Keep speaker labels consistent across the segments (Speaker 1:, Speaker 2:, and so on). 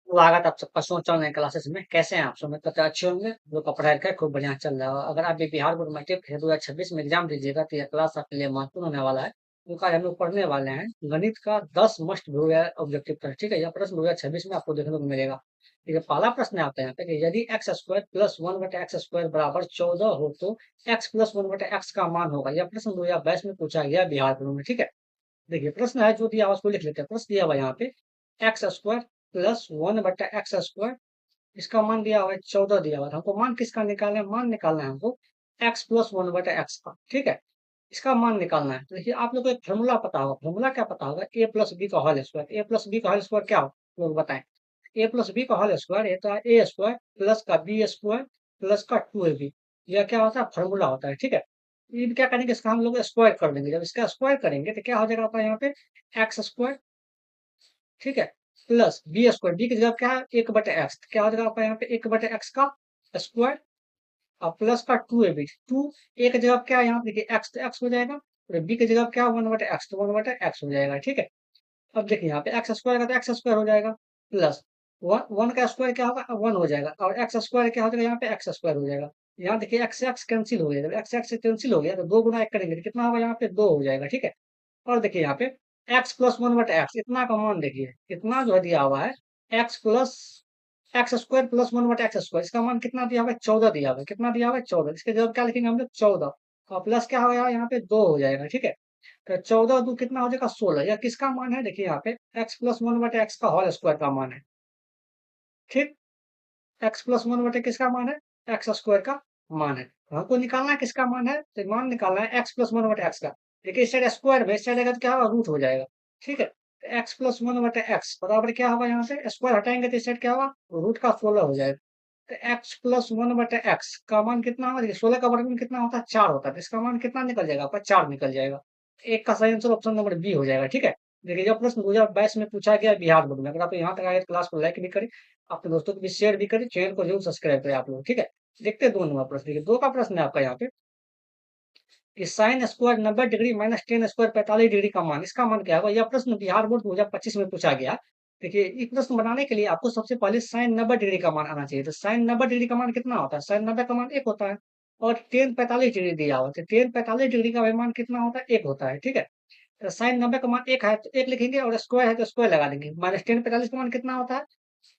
Speaker 1: स्वागत आप सबका सोचा ऑनलाइन क्लासेस में। कैसे हैं आप सब? उम्मीद करते हैं अच्छे होंगे। जो का पढ़ाई लिखाई खूब बढ़िया चल रहा है। अगर आप भी बिहार बोर्ड मैट्रिक 2026 में एग्जाम दीजिएगा तो यह क्लास आपके लिए महत्वपूर्ण होने वाला है, क्योंकि आज हम लोग पढ़ने वाले हैं गणित का 10 मस्ट व्यू ऑब्जेक्टिव टेस्ट। ठीक है, यह प्रश्न 2026 में आपको देखने को मिलेगा। ठीक है, पहला प्रश्न आता है यहाँ पे कि यदि एक्स स्क्वायर प्लस वन बटे एक्स स्क्वायर बराबर 14 हो तो एक्स प्लस वन बटे एक्स का मान होगा। यह प्रश्न 2022 में पूछा गया बिहार बोर्ड में। ठीक है, देखिए प्रश्न है जो दिया हुआ उसको लिख लेते हैं। प्रश्न दिया हुआ यहाँ पे एक्स स्क्वायर प्लस वन बटा एक्स स्क्वायर, इसका मान दिया हुआ है 14 दिया हुआ है। हमको मान किसका निकालना है? मान निकालना है हमको एक्स प्लस वन बटा एक्स का। ठीक है, इसका मान निकालना है। तो देखिए आप लोग को एक फॉर्मूला पता होगा। फॉर्मूला क्या पता होगा? ए प्लस बी का होल स्क्वायर। ए प्लस बी का होल स्क्वायर क्या हो लोग बताएं? ए प्लस बी का होल स्क्वायर ये तो है ए स्क्वायर प्लस का बी स्क्वायर प्लस का टू ए बी। यह क्या होता है? फॉर्मूला होता है। ठीक है, ये क्या करेंगे? इसका हम लोग स्क्वायर कर देंगे। जब इसका स्क्वायर करेंगे तो क्या हो जाएगा आपका यहाँ पे एक्स स्क्वायर, ठीक है, प्लस बी स्क्वायर। बी की जगह क्या है? एक बटे एक्स। क्या हो जाएगा आपका यहाँ पे? एक बटे एक्स का स्क्वायर और प्लस का टू ए बी। टू एक जगह क्या है यहाँ पे? देखिए एक्स तो एक्स हो जाएगा और बी की जगह क्या? वन बटे एक्स, तो वन बटे एक्स हो जाएगा। ठीक है, अब देखिए यहाँ पे एक्स स्क्वायर का तो एक्स स्क्वायर हो जाएगा प्लस वन, वन का स्क्वायर क्या होगा? वन हो जाएगा और एक्स स्क्वायर क्या हो जाएगा? यहाँ पे एक्स स्क्वायर हो जाएगा। यहाँ देखिए एक्स एक्स कैंसिल हो गया। जब एक्स एक्स कैंसिल हो गया तो दो गुना एक करेंगे तो कितना होगा? यहाँ पे दो हो जाएगा। ठीक है, और देखिए यहाँ पे x प्लस वन बटे एक्स इतना का मान देखिए इतना जो है दिया हुआ है x plus x square plus one बटे एक्स स्क्वायर। इसका मान कितना दिया हुआ है? 14 दिया हुआ है। कितना दिया हुआ है? 14। इसके जवाब क्या लिखेंगे हम लोग? 14 और प्लस क्या होगा? यहाँ पे दो हो जाएगा। ठीक है, तो 14 दो कितना हो जाएगा? 16। यह किसका मान है? देखिए यहाँ पे एक्स प्लस वन बटे एक्स का होल स्क्वायर का मान है। ठीक, एक्स प्लस वन बटे किसका मान है? एक्स स्क्वायर का मान है। तो हमको निकालना है किसका मान है? तो मान निकालना है एक्स प्लस वन बटे एक्स का। देखिए इस साइड स्क्वायर में, इस साइड अगर क्या होगा? रूट हो जाएगा। ठीक है, तो एक्स प्लस वन बटे एक्स बराबर क्या होगा? यहाँ से स्क्वायर हटाएंगे तो इस साइड क्या होगा? रूट का 16 हो जाएगा। तो एक्स प्लस वन बटे एक्स का मान कितना होगा? देखिए 16 का वर्गमूल कितना होता है? 4 होता है। तो इसका मान कितना निकल जाएगा आपका? 4 निकल जाएगा। एक का सही आंसर ऑप्शन नंबर बी हो जाएगा। ठीक है, देखिए जब प्रश्न 2022 में पूछा गया बिहार बोर्ड में। अगर आप यहाँ तक आए तो क्लास को लाइक भी करें, अपने दोस्तों को भी शेयर भी करें, चैनल को जरूर सब्सक्राइब करें आप लोग। ठीक है, देखते हैं 2 नंबर प्रश्न। देखिए 2 का प्रश्न है आपका यहाँ पे कि sine square 90 degree minus ten square 45 degree का मान, इसका मान क्या होगा? यह प्रश्न बिहार बोर्ड 2025 में पूछा गया। देखिए इस प्रश्न बनाने के लिए आपको सबसे पहले साइन 90 डिग्री का मान आना चाहिए। तो साइन 90 डिग्री का मान कितना होता है? साइन 90 का मान एक होता है और टेन 45 डिग्री दिया हुआ है। टेन 45 डिग्री का भी मान कितना होता है? एक होता है। ठीक है, तो साइन 90 का मान एक है तो एक लिखेंगे और स्क्वायर है तो स्क्वायर लगा देंगे। माइनस टेन 45 का मान कितना होता है?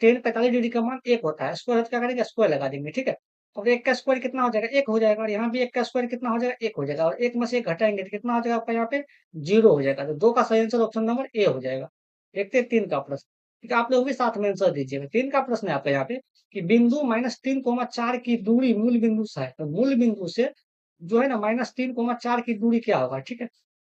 Speaker 1: टेन 45 डिग्री का मान एक होता है। स्क्वायर है तो क्या करेंगे? स्क्वायर लगा देंगे। ठीक है, और एक का स्क्वायर कितना हो जाएगा? एक हो जाएगा और यहाँ भी एक का स्क्वायर कितना हो जाएगा? एक हो जाएगा और एक में से एक घटाएंगे तो कितना हो जाएगा आपका? यहाँ पे जीरो हो जाएगा। तो दो का सही आंसर ऑप्शन नंबर ए हो जाएगा। देखते हैं 3 का प्रश्न। ठीक है, आप लोग भी साथ में आंसर दीजिएगा। 3 का प्रश्न है आपका यहाँ पे कि बिंदु -3,4 की दूरी मूल बिंदु से है। तो मूल बिंदु से जो है ना -3,4 की दूरी क्या होगा? ठीक है,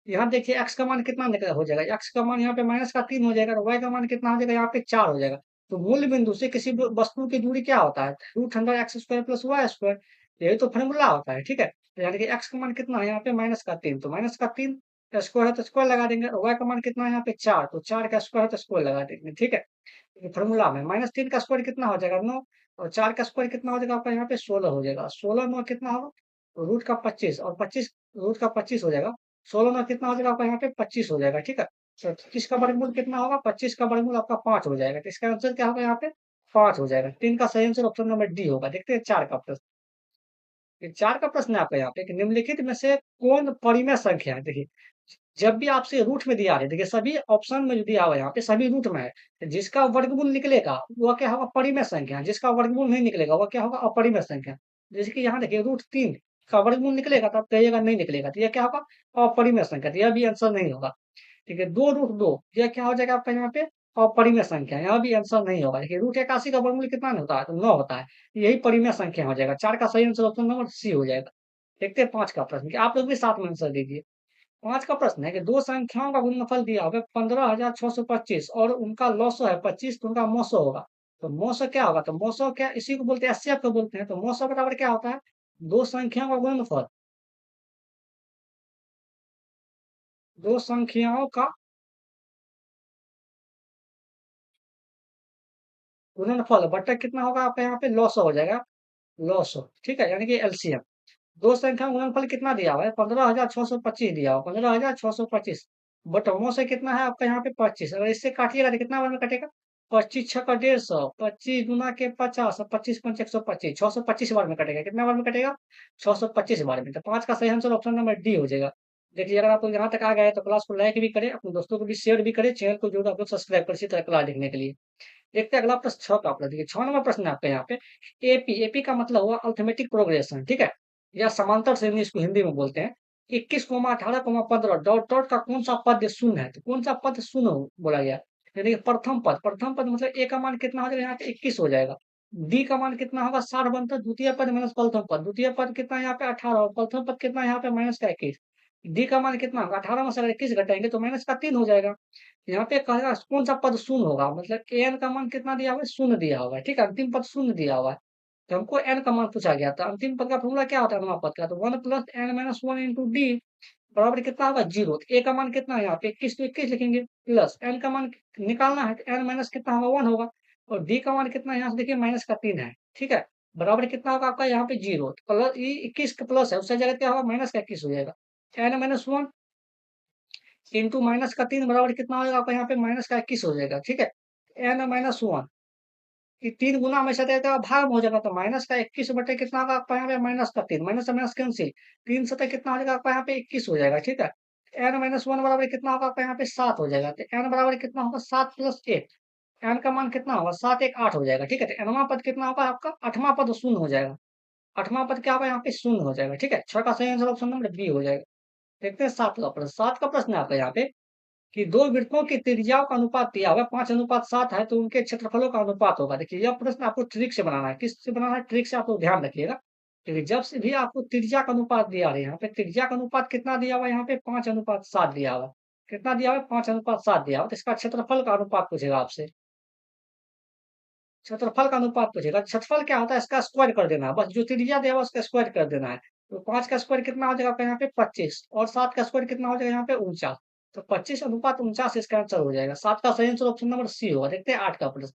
Speaker 1: यहाँ देखिए एक्स का मान कितना निकल हो जाएगा? एक्स का मान यहाँ पे माइनस का 3 हो जाएगा और वाई का मान कितना हो जाएगा? यहाँ पे 4 हो जाएगा। तो मूल बिंदु से किसी भी वस्तु की दूरी क्या होता है? Root under x square plus y square. यही तो फॉर्मूला होता है। ठीक है, तो यानी कि एक्स का मान कितना है यहाँ पे? माइनस का 3, तो माइनस का 3 स्क्वायर है तो स्क्वायर लगा देंगे और वाई का मान कितना है यहाँ पे? 4, तो 4 का स्क्वायर है तो स्क्वायर लगा देंगे। ठीक है, फॉर्मूला में -3 का स्क्वायर कितना हो जाएगा? 9 और 4 का स्क्वायर कितना हो जाएगा आपका? यहाँ पे 16 हो जाएगा। 16 9 कितना होगा? रूट का 25 और 25 रूट का 25 हो जाएगा। 16 9 कितना हो जाएगा आपका? यहाँ पे 25 हो जाएगा। ठीक है, तो 25 का वर्गमूल कितना होगा? 25 का वर्गमूल आपका 5 हो जाएगा। तो इसका आंसर क्या होगा? यहाँ पे 5 हो जाएगा। 3 का सही आंसर ऑप्शन नंबर डी होगा। देखते हैं 4 का प्रश्न। ये 4 का प्रश्न है आपका यहाँ पे कि निम्नलिखित में से कौन परिमेय संख्या है? देखिए जब भी आपसे रूट में दिया है, देखिए सभी ऑप्शन में जो दिया हुआ है यहाँ पे सभी रूट में है। तो जिसका वर्गमूल निकलेगा वह क्या होगा? परिमेय संख्या। जिसका वर्गमूल नहीं निकलेगा वह क्या होगा? अपरिमेय संख्या। जैसे कि यहाँ देखिए रूट 3 का वर्गमूल निकलेगा तो आप कहिएगा नहीं निकलेगा, तो यह क्या होगा? अपरिमेय संख्या। तो यह भी आंसर नहीं होगा। ठीक है, 2 रूट 2 यह क्या हो जाएगा आपका यहाँ पे? अपरिमेय संख्या। यहाँ भी आंसर नहीं होगा। देखिए रूट 81 का वर्गमूल कितना नहीं होता है? तो 9 होता है। यही परिमेय संख्या हो जाएगा। 4 का सही आंसर ऑप्शन नंबर सी हो जाएगा। देखते हैं 5 का प्रश्न कि आप लोग भी साथ में आंसर दीजिए। 5 का प्रश्न है कि दो संख्याओं का गुणनफल दिया हुआ है 15,625 और उनका लॉसो है 25, तो उनका मौसो होगा। तो मौसो क्या होगा? तो मौसो क्या इसी को बोलते हैं, एचसीएफ को बोलते हैं। तो मौसो बराबर क्या होता है? दो संख्याओं का गुणनफल। दो संख्याओं का गुणनफल बट्टा कितना होगा आपका? यहाँ पे लॉसो हो जाएगा। लॉसो, ठीक है, यानी कि एलसीएम। दो संख्या का गुणनफल कितना दिया हुआ है? 15,625 दिया हुआ, 15,625 बट मौसो कितना है आपका? यहाँ पे 25। अगर इससे काटिएगा तो कितना बार में कटेगा? 25 छक्का 150, 25 गुना के 50, 25 पंच 125, 625 बार में कटेगा। कितना बार में कटेगा? 625 बार में। तो 5 का सही आंसर ऑप्शन नंबर डी हो जाएगा। देखिए, अगर आप लोग यहाँ तक आ गए तो क्लास को लाइक भी करें, अपने दोस्तों को भी शेयर भी करें, चैनल को जरूर आप लोग सब्सक्राइब करें इसी तरह क्लास देखने के लिए। देखते हैं अगला प्रश्न 6 का अपना। देखिए 6 नंबर प्रश्न है आपका यहाँ पे। एपी, एपी का मतलब हुआ अल्थमेटिक प्रोग्रेशन, ठीक है, या समांतर श्रेणी इसको हिंदी में बोलते हैं। 21, 18, 15 डॉट डॉट का कौन सा पद शून्य है? तो कौन सा पद शून्य बोला गया? यानी कि प्रथम पद, प्रथम पद मतलब ए का मान कितना हो जाएगा? यहाँ पे 21 हो जाएगा। डी का मान कितना होगा? 60 बनता है। द्वितीय पद माइनस प्रथम पद, द्वितीय पद कितना है यहाँ पे? 18, और प्रथम पद कितना है यहाँ पे? माइनस का 21। डी का मान कितना होगा? 18 में से अगर 21 घटाएंगे तो माइनस का 3 हो जाएगा। यहाँ पे कहेगा कौन सा पद शून्य होगा, मतलब एन का मान कितना दिया हुआ है? शून्य दिया हुआ है, ठीक है, अंतिम पद शून्य दिया हुआ है। तो हमको एन का मान पूछा गया था। अंतिम पद का फॉर्मूला क्या होता है अनुमान पद का? तो 1 plus n minus 1 into d बराबर कितना होगा? 0। तो ए का मान कितना है यहाँ पे? 21, तो 21 लिखेंगे, प्लस एन का मान निकालना है तो एन माइनस कितना होगा? 1 होगा। और डी का मान कितना है? यहाँ से देखिए माइनस का 3 है, ठीक है, बराबर कितना होगा आपका यहाँ पे? 0। तो प्लस ये 21 का प्लस है, उससे जगह क्या होगा? माइनस का 21 हो जाएगा। एन माइनस 1 इंटू माइनस का 3 बराबर कितना हो जाएगा आपका? यहाँ पे माइनस का 21 हो जाएगा, ठीक है। एन माइनस 1 कि 3 गुना हमेशा देता है भाग में हो जाएगा, तो माइनस का 21 बटे कितना होगा आपका यहाँ पे? माइनस का 3, माइनस से माइनस कैंसिल, 3 सतह कितना हो जाएगा आपका यहाँ पे? 21 हो जाएगा, ठीक है। एन माइनस 1 बराबर कितना होगा आपका यहाँ पे? 7 हो जाएगा। तो एन बराबर कितना होगा? 7 प्लस 1। एन का मान कितना होगा? 7 1 8 हो जाएगा, ठीक है। तो एनवां पद कितना होगा आपका? आठवां पद शून्य हो जाएगा। आठवां पद क्या होगा यहाँ पे? शून्य हो जाएगा, ठीक है। 6 का सही आंसर ऑप्शन नंबर बी हो जाएगा। देखते हैं 7 का प्रश्न। 7 का प्रश्न है आपका यहाँ पे कि दो वृत्तों की त्रिज्याओं का अनुपात दिया हुआ 5:7 है, तो उनके क्षेत्रफलों का अनुपात होगा। देखिए यह प्रश्न आपको ट्रिक से बनाना है। किससे बनाना है? ट्रिक से। आप लोग ध्यान रखिएगा, क्योंकि जब से भी आपको त्रिज्या का अनुपात दिया है, यहाँ पे त्रिज्या का अनुपात कितना दिया हुआ है? यहाँ पे 5:7 दिया हुआ है। कितना दिया हुआ है? 5:7 दिया हुआ है। तो इसका क्षेत्रफल का अनुपात पूछेगा आपसे। क्षेत्रफल का अनुपात पूछेगा। क्षेत्रफल क्या होता है? इसका स्क्वायर कर देना है, बस जो त्रिज्या दिया हुआ है उसका स्क्वायर कर देना है। तो 5 का स्क्वायर कितना हो जाएगा आपका यहाँ पे? 25, और 7 का स्क्वायर कितना हो जाएगा यहाँ पे? 49। तो 25:49 इसका आंसर हो जाएगा। 7 का सही आंसर ऑप्शन नंबर सी होगा। देखते हैं 8 का प्रश्न।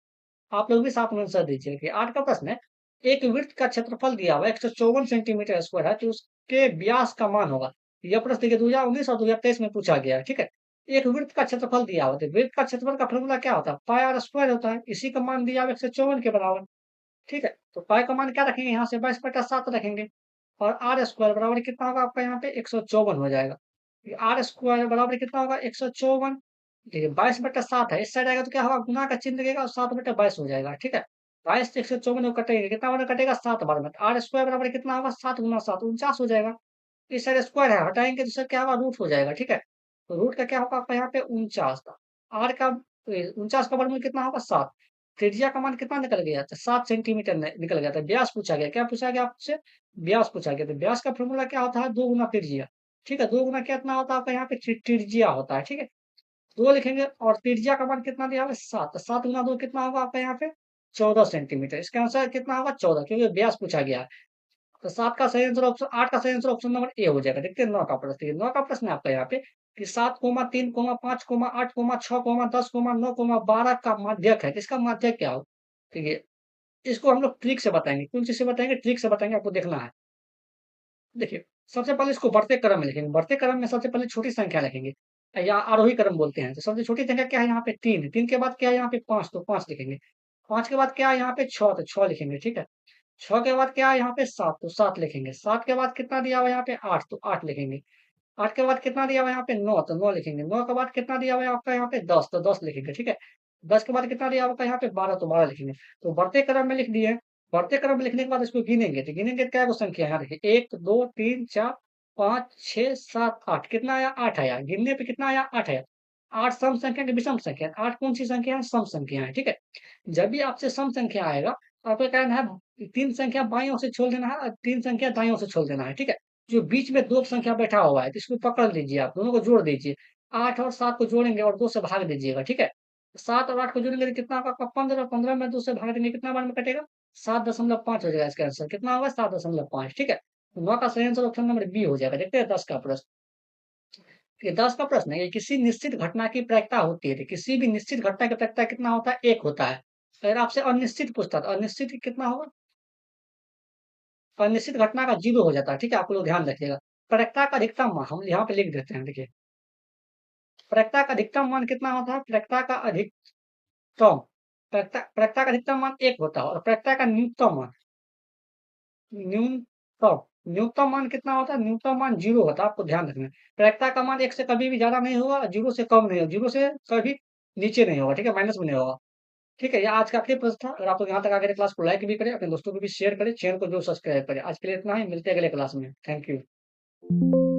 Speaker 1: आप लोग भी साथ में आंसर दीजिए कि 8 का प्रश्न है। एक वृत्त का क्षेत्रफल दिया हुआ है 154 सेंटीमीटर स्क्वायर है, तो उसके व्यास का मान होगा। यह प्रश्न देखिए 2019 और 2023 में पूछा गया है, ठीक है। एक वृत्त का क्षेत्रफल दिया हुआ है, तो वृत्त का क्षेत्रफल का फॉर्मूला क्या होता है? पाई आर स्क्वायर होता है। इसी का मान दिया हुआ है 154 के बराबर, ठीक है। तो पाई का मान क्या रखेंगे? यहाँ से 22/7 रखेंगे, और आर स्क्वायर बराबर कितना होगा आपका यहाँ पे? 154 हो जाएगा। आर स्क्वायर बराबर कितना होगा? 154। देखिए 22/7 है, इस साइड आएगा तो क्या होगा? गुना का चिन्ह लगेगा और 7/22 हो जाएगा, ठीक है। 22 से 154 को कटेगा, कितना बार कटेगा? 7 बार में। आर स्क्वायर बराबर कितना होगा? 7 गुना 7 49 हो जाएगा। इस साइड स्क्वायर है, हटाएंगे तो सर क्या होगा? रूट हो जाएगा, ठीक है। तो रूट का क्या होगा आपका यहाँ पे? 49 का। आर का 49 का वर्गमूल कितना होगा? 7। त्रिज्या का मान कितना निकल गया था? 7 सेंटीमीटर निकल गया था। व्यास पूछा गया, क्या पूछा गया आपसे? व्यास पूछा गया। तो व्यास का फॉर्मूला क्या होता है? 2 गुना त्रिज्या, ठीक है। 2 गुना कितना होता है आपका यहाँ पे? त्रिज्या होता है, ठीक है। 2 लिखेंगे, और त्रिज्या का मान कितना दिया हुआ है? 7। 7 गुना 2 कितना होगा आपका यहाँ पे? 14 सेंटीमीटर। इसका आंसर कितना होगा? 14, क्योंकि व्यास पूछा गया है। तो 7 का सही आंसर ऑप्शन 8 का सही आंसर ऑप्शन नंबर ए हो जाएगा। देखते हैं 9 का प्रश्न। 9 का प्रश्न है आपका यहाँ पे कि 7, 3, 5, 8, 6, 10, 9, 12 का माध्यक है। इसका माध्यक क्या हो? ठीक है, इसको हम लोग ट्रिक से बताएंगे। कौन चीज से बताएंगे? ट्रिक से बताएंगे, आपको देखना है। देखिए, सबसे पहले इसको बढ़ते क्रम में लिखेंगे। बढ़ते क्रम में सबसे पहले छोटी संख्या लिखेंगे, या आरोही क्रम बोलते हैं। तो सबसे छोटी संख्या क्या है यहाँ पे? 3। 3 के बाद क्या है यहाँ पे? 5, तो 5 लिखेंगे। 5 के बाद क्या है यहाँ पे? 6, तो 6 लिखेंगे, ठीक है। 6 के बाद क्या है यहाँ पे? 7, तो 7 लिखेंगे। 7 के बाद कितना दिया हुआ है यहाँ पे? 8, तो 8 लिखेंगे। 8 के बाद कितना दिया हुआ है यहाँ पे? 9, तो 9 लिखेंगे। 9 के बाद कितना दिया हुआ है आपका यहाँ पे? 10, तो 10 लिखेंगे, ठीक है। 10 के बाद कितना दिया हुआ है यहाँ पे? 12, तो 12 लिखेंगे। तो बढ़ते क्रम में लिख दिए। बढ़ते क्रम में लिखने के बाद इसको गिनेंगे, तो गिनेंगे क्या को संख्या यहाँ देखिए? 1 2 3 4 5 6 7 8। कितना आया? 8 आया। गिनने पे कितना आया? 8 आया। 8 सम संख्या की विषम संख्या। 8 कौन सी संख्या है? सम संख्या है, ठीक है। जब भी आपसे सम संख्या आएगा तो आपको कहना है 3 संख्या बाईं ओर से छोड़ देना है और 3 संख्या दाईं ओर से छोड़ देना है, ठीक है। जो बीच में 2 संख्या बैठा हुआ है तो इसको पकड़ लीजिए, आप दोनों को जोड़ दीजिए। 8 और 7 को जोड़ेंगे और 2 से भाग दीजिएगा, ठीक है। 7 और 8 को जोड़ेंगे तो कितना होगा? 15। 15 में 2 से भाग देंगे, कितना बार में कटेगा? 7.5 हो जाएगा इसका आंसर। कितना होगा? 7.5, ठीक है। 9 का सही आंसर ऑप्शन नंबर बी हो जाएगा। देखते हैं 10 का प्रश्न। ये 10 का प्रश्न है कि किसी निश्चित घटना की प्रायिकता होती है, तो किसी भी निश्चित घटना की प्रायिकता कितना होता है? 1 होता है। अगर आपसे अनिश्चित पूछता तो अनिश्चित कितना होगा? अनिश्चित घटना का 0 हो जाता है, ठीक है। आप लोग ध्यान रखिएगा। प्रायिकता का अधिकतम मान हम यहाँ पे लिख देते हैं, देखिए। प्रायिकता का अधिकतम मान कितना होता है? प्रायिकता का अधिकतम प्रत्यय का अधिकतम मान 1 होता है और प्रत्यय का न्यूनतम न्यूनतम मान कितना होता है? न्यूनतम मान 0 होता है, आपको ध्यान रखना है। प्रत्यय का मान 1 से कभी भी ज़्यादा नहीं होगा, 0 से कम नहीं होगा, 0 से कभी नीचे नहीं होगा, ठीक है? माइनस में नहीं होगा। ठीक है, ये आज का आखिरी प्रश्न था। अगर आपको यहाँ तक आ गया क्लास को लाइक भी करें, अपने दोस्तों को भी शेयर करें, चैनल को जो सब्सक्राइब करें। आज के लिए इतना ही, मिलते हैं अगले क्लास में। Thank you.